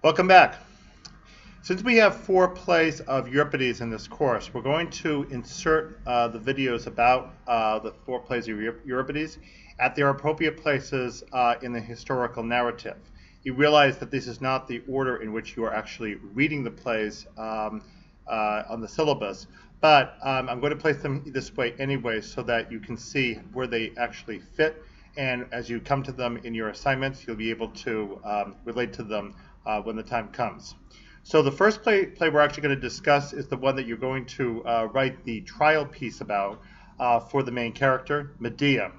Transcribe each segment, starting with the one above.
Welcome back. Since we have 4 plays of Euripides in this course, we're going to insert the videos about the 4 plays of Euripides at their appropriate places in the historical narrative. You realize that this is not the order in which you are actually reading the plays on the syllabus, but I'm going to place them this way anyway so that you can see where they actually fit, and as you come to them in your assignments, you'll be able to relate to them when the time comes. So the first play we're actually going to discuss is the one that you're going to write the trial piece about for the main character, Medea.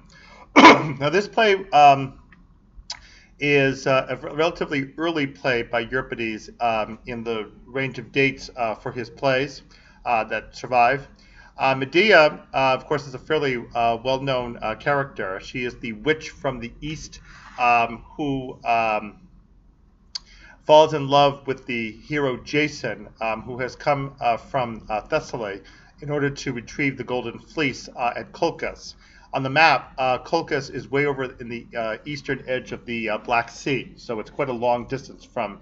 Now this play is a relatively early play by Euripides in the range of dates for his plays that survive. Medea, of course, is a fairly well-known character. She is the witch from the east who falls in love with the hero Jason, who has come from Thessaly in order to retrieve the Golden Fleece at Colchis. On the map, Colchis is way over in the eastern edge of the Black Sea, so it's quite a long distance from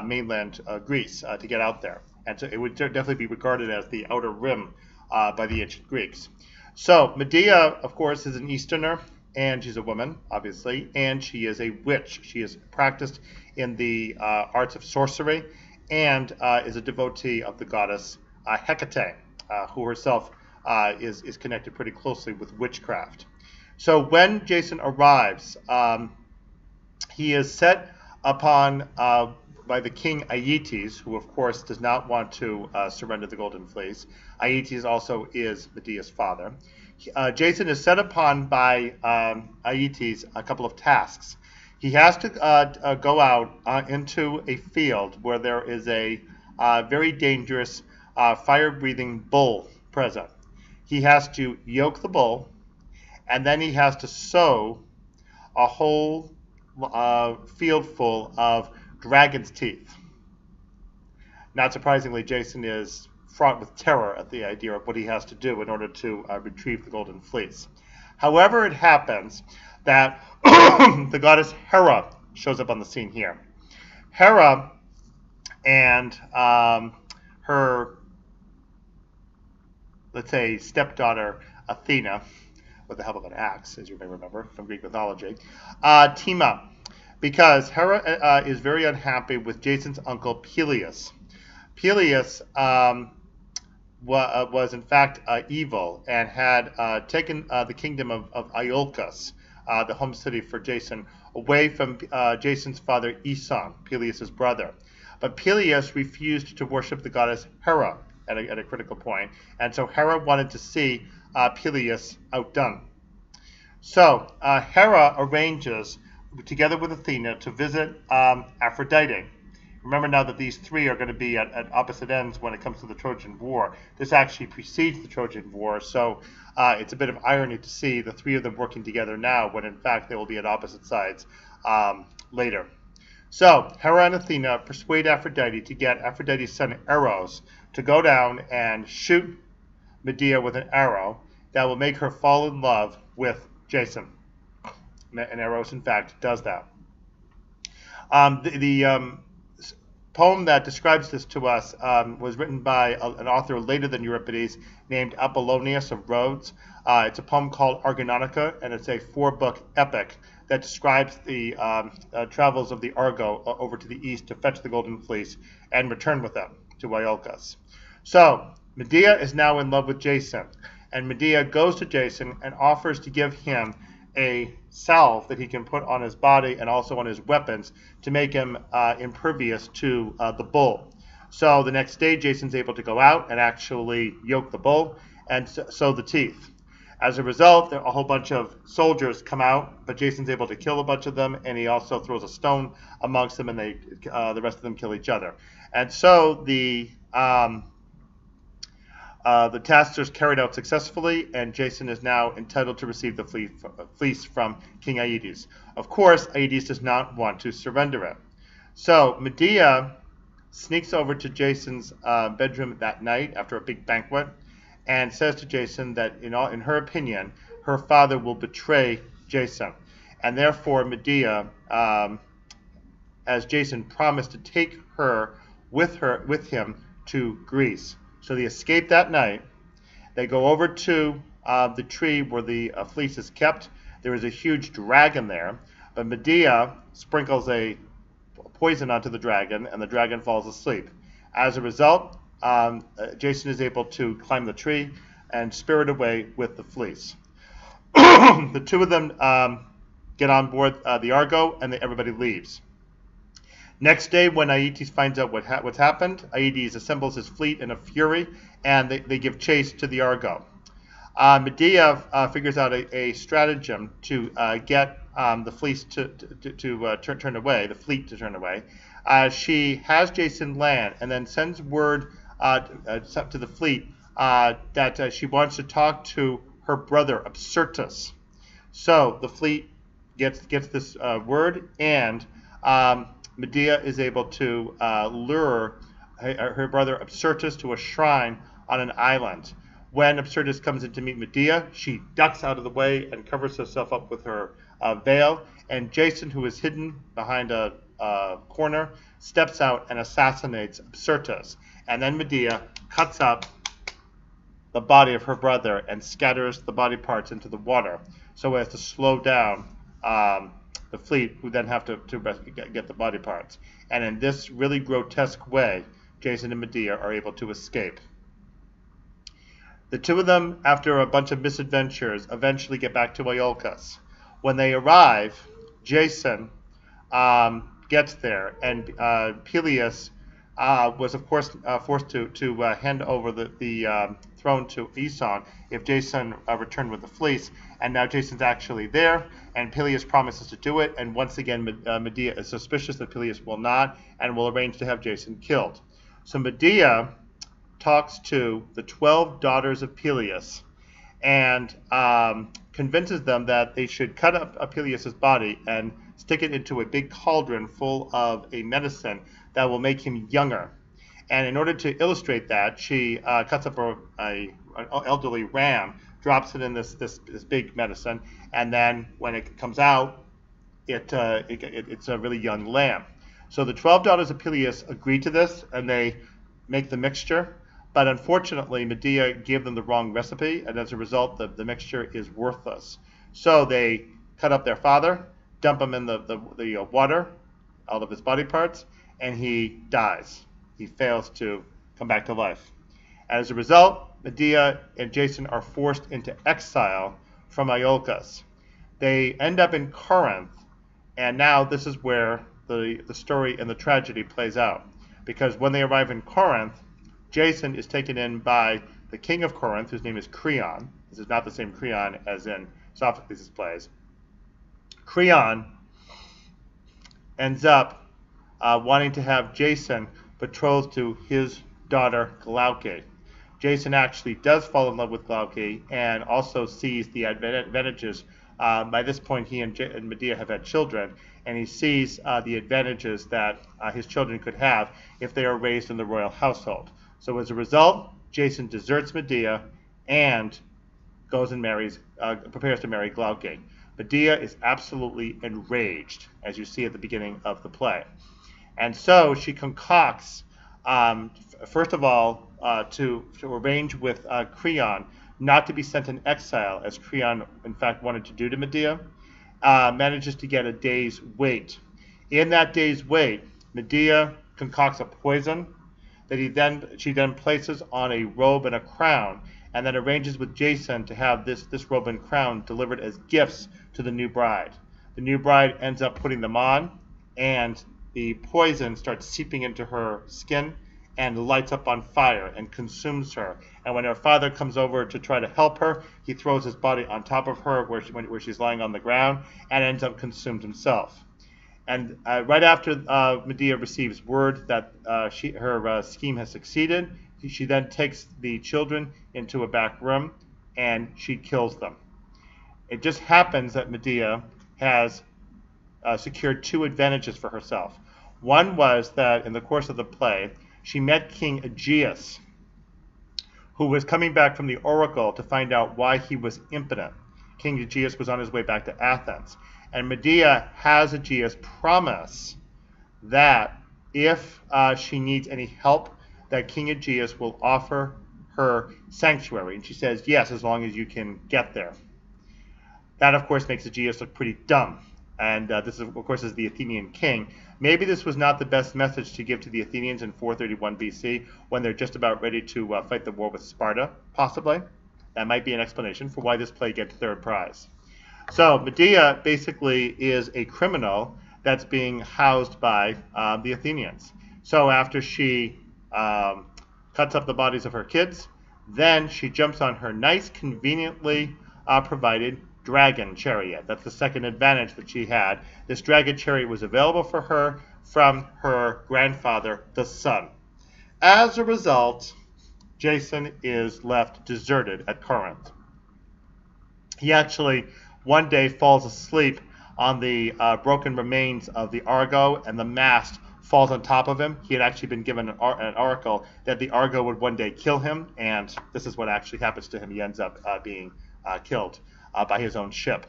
mainland Greece to get out there. And so it would definitely be regarded as the outer rim by the ancient Greeks. So Medea, of course, is an Easterner, and she's a woman, obviously, and she is a witch. She is practiced in the arts of sorcery and is a devotee of the goddess Hecate, who herself is connected pretty closely with witchcraft. So when Jason arrives, he is set upon by the king Euripides, who of course does not want to surrender the Golden Fleece. Euripides also is Medea's father. Jason is set upon by Euripides a couple of tasks. He has to go out into a field where there is a very dangerous fire-breathing bull present. He has to yoke the bull, and then he has to sow a whole field full of dragon's teeth. Not surprisingly, Jason is fraught with terror at the idea of what he has to do in order to retrieve the Golden Fleece. However, it happens that the goddess Hera shows up on the scene here. Hera and her, let's say, stepdaughter Athena, with the help of an axe, as you may remember from Greek mythology, team up because Hera is very unhappy with Jason's uncle Peleus. Peleus was in fact evil and had taken the kingdom of Iolcus, the home city for Jason, away from Jason's father Aeson, Peleus' brother. But Peleus refused to worship the goddess Hera at a critical point, and so Hera wanted to see Peleus outdone. So Hera arranges, together with Athena, to visit Aphrodite. Remember now that these 3 are going to be at opposite ends when it comes to the Trojan War. This actually precedes the Trojan War, so it's a bit of irony to see the 3 of them working together now when in fact they will be at opposite sides later. So Hera and Athena persuade Aphrodite to get Aphrodite's son Eros to go down and shoot Medea with an arrow that will make her fall in love with Jason. And Eros, in fact, does that. The poem that describes this to us was written by an author later than Euripides named Apollonius of Rhodes. It's a poem called Argonautica, and it's a 4-book epic that describes the travels of the Argo over to the east to fetch the Golden Fleece and return with them to Iolcus. So Medea is now in love with Jason, and Medea goes to Jason and offers to give him a salve that he can put on his body and also on his weapons to make him impervious to the bull. So the next day, Jason's able to go out and actually yoke the bull and sow the teeth. As a result, a whole bunch of soldiers come out, but Jason's able to kill a bunch of them, and he also throws a stone amongst them, and the rest of them kill each other. And so the tasks are carried out successfully, and Jason is now entitled to receive the fleece from King Euripides. Of course, Euripides does not want to surrender it. So Medea sneaks over to Jason's bedroom that night after a big banquet and says to Jason that in her opinion, her father will betray Jason. And therefore Medea as Jason promised to take her with him to Greece. So they escape that night. They go over to the tree where the fleece is kept. There is a huge dragon there, but Medea sprinkles a poison onto the dragon, and the dragon falls asleep. As a result, Jason is able to climb the tree and spirit away with the fleece. The two of them get on board the Argo, and everybody leaves. Next day, when Aeetes finds out what's happened, Aeetes assembles his fleet in a fury, and they give chase to the Argo. Medea figures out a stratagem to get the fleece to turn away, the fleet to turn away. She has Jason land and then sends word to the fleet that she wants to talk to her brother Absyrtus. So the fleet gets this word, and Medea is able to lure her brother Absyrtus to a shrine on an island. When Absyrtus comes in to meet Medea, she ducks out of the way and covers herself up with her veil, and Jason, who is hidden behind a corner, steps out and assassinates Absyrtus. And then Medea cuts up the body of her brother and scatters the body parts into the water so as to slow down the fleet, who then have to get the body parts. And in this really grotesque way, Jason and Medea are able to escape. The two of them, after a bunch of misadventures, eventually get back to Iolcus. When they arrive, Jason gets there, and Peleus was, of course, forced to hand over the throne to Aeson if Jason returned with the fleece. And now Jason's actually there, and Peleus promises to do it. And once again, Medea is suspicious that Peleus will not, and will arrange to have Jason killed. So Medea talks to the 12 daughters of Peleus and convinces them that they should cut up Peleus' body and stick it into a big cauldron full of a medicine that will make him younger. And in order to illustrate that, she cuts up an elderly ram, drops it in this big medicine, and then when it comes out, it's a really young lamb. So the 12 daughters of Peleus agree to this, and they make the mixture. But unfortunately, Medea gave them the wrong recipe, and as a result, the mixture is worthless. So they cut up their father, dump him in the water, all of his body parts, and he dies. He fails to come back to life. As a result, Medea and Jason are forced into exile from Iolcus. They end up in Corinth, and now this is where the story and the tragedy plays out. Because when they arrive in Corinth, Jason is taken in by the king of Corinth, whose name is Creon. This is not the same Creon as in Sophocles' plays. Creon ends up wanting to have Jason betrothed to his daughter Glauce. Jason actually does fall in love with Glauce and also sees the advantages. By this point, he and Medea have had children, and he sees the advantages that his children could have if they are raised in the royal household. So as a result, Jason deserts Medea and goes and prepares to marry Glauce. Medea is absolutely enraged, as you see at the beginning of the play. And so she concocts, first of all, to arrange with Creon not to be sent in exile, as Creon, in fact, wanted to do to Medea, manages to get a day's wait. In that day's wait, Medea concocts a poison that she then places on a robe and a crown, and then arranges with Jason to have this robe and crown delivered as gifts to the new bride. The new bride ends up putting them on, and the poison starts seeping into her skin and lights up on fire and consumes her. And when her father comes over to try to help her, he throws his body on top of her where she's lying on the ground, and ends up consumed himself. And right after Medea receives word that her scheme has succeeded, she then takes the children into a back room and she kills them. It just happens that Medea has secured two advantages for herself. One was that in the course of the play, she met King Aegeus, who was coming back from the oracle to find out why he was impotent. King Aegeus was on his way back to Athens. And Medea has Aegeus promise that if she needs any help, that King Aegeus will offer her sanctuary. And she says, yes, as long as you can get there. That, of course, makes Aegeus look pretty dumb. And this, of course, is the Athenian king. Maybe this was not the best message to give to the Athenians in 431 BC when they're just about ready to fight the war with Sparta, possibly. That might be an explanation for why this play gets third prize. So Medea basically is a criminal that's being housed by the Athenians. So after she cuts up the bodies of her kids, then she jumps on her nice, conveniently provided dragon chariot. That's the second advantage that she had. This dragon chariot was available for her from her grandfather, the sun. As a result, Jason is left deserted at Corinth. He actually one day falls asleep on the broken remains of the Argo, and the mast falls on top of him. He had actually been given an oracle that the Argo would one day kill him, and this is what actually happens to him. He ends up being killed by his own ship.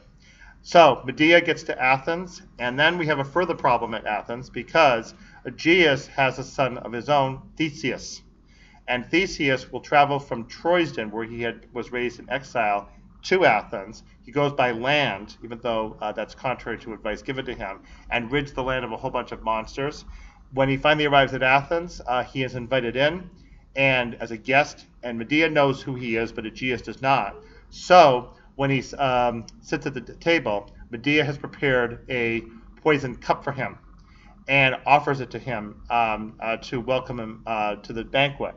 So Medea gets to Athens, and then we have a further problem at Athens because Aegeus has a son of his own, Theseus. And Theseus will travel from Troyesden, where he was raised in exile, to Athens. He goes by land, even though that's contrary to advice given to him, and rids the land of a whole bunch of monsters. When he finally arrives at Athens, he is invited in and as a guest, and Medea knows who he is, but Aegeus does not. So when he sits at the table, Medea has prepared a poisoned cup for him and offers it to him to welcome him to the banquet.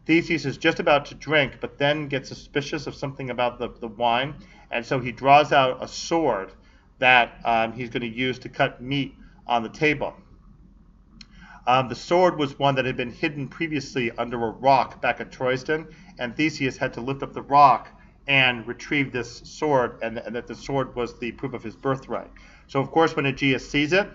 Theseus is just about to drink, but then gets suspicious of something about the wine, and so he draws out a sword that he's going to use to cut meat on the table. The sword was one that had been hidden previously under a rock back at Troyesden, and Theseus had to lift up the rock and retrieve this sword, and that the sword was the proof of his birthright. So, of course, when Aegeus sees it,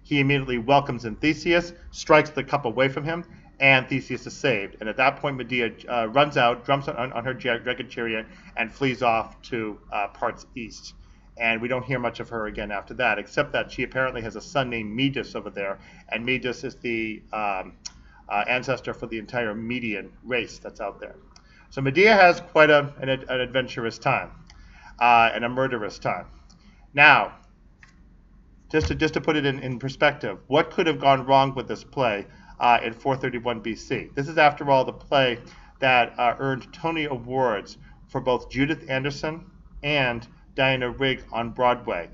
he immediately welcomes in Theseus, strikes the cup away from him, and Theseus is saved. And at that point, Medea runs out, jumps on her dragon chariot, and flees off to parts east. And we don't hear much of her again after that, except that she apparently has a son named Medus over there, and Medus is the ancestor for the entire Median race that's out there. So Medea has quite an adventurous time and a murderous time. Now, just to put it in perspective, what could have gone wrong with this play in 431 BC? This is, after all, the play that earned Tony Awards for both Judith Anderson and Diana Rigg on Broadway,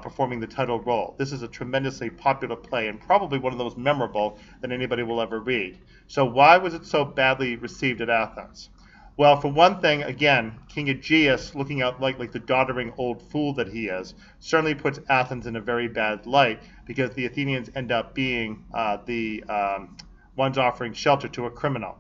performing the title role. This is a tremendously popular play and probably one of the most memorable that anybody will ever read. So why was it so badly received at Athens? Well, for one thing, again, King Aegeus, looking out like the doddering old fool that he is, certainly puts Athens in a very bad light, because the Athenians end up being the ones offering shelter to a criminal.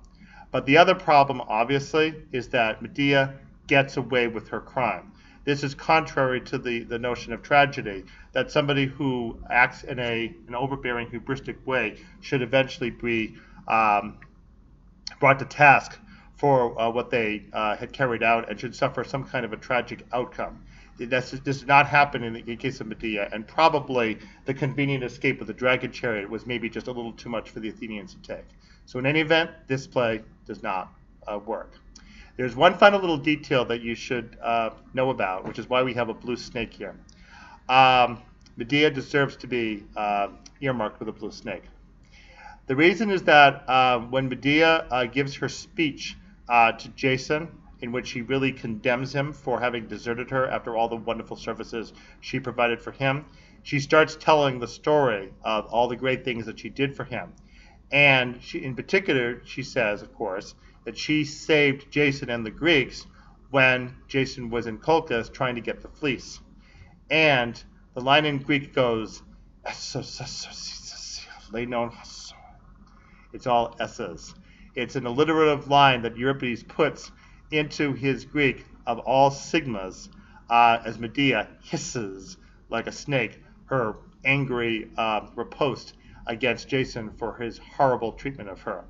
But the other problem, obviously, is that Medea gets away with her crime. This is contrary to the notion of tragedy, that somebody who acts in an overbearing, hubristic way should eventually be brought to task for what they had carried out, and should suffer some kind of a tragic outcome. This does not happen in the case of Medea, and probably the convenient escape of the dragon chariot was maybe just a little too much for the Athenians to take. So in any event, this play does not work. There's one final little detail that you should know about, which is why we have a blue snake here. Medea deserves to be earmarked with a blue snake. The reason is that when Medea gives her speech to Jason, in which she really condemns him for having deserted her after all the wonderful services she provided for him, she starts telling the story of all the great things that she did for him. And she, in particular, she says, of course, that she saved Jason and the Greeks when Jason was in Colchis trying to get the fleece. And the line in Greek goes, it's all S's. It's an alliterative line that Euripides puts into his Greek of all sigmas as Medea hisses like a snake her angry riposte against Jason for his horrible treatment of her.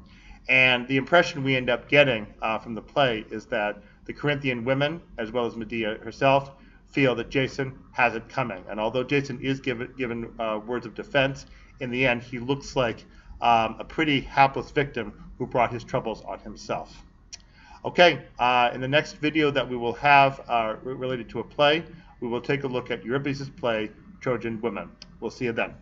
And the impression we end up getting from the play is that the Corinthian women, as well as Medea herself, feel that Jason has it coming. And although Jason is given words of defense in the end, he looks like a pretty hapless victim who brought his troubles on himself. Okay, in the next video that we will have related to a play, we will take a look at Euripides' play, Trojan Women. We'll see you then.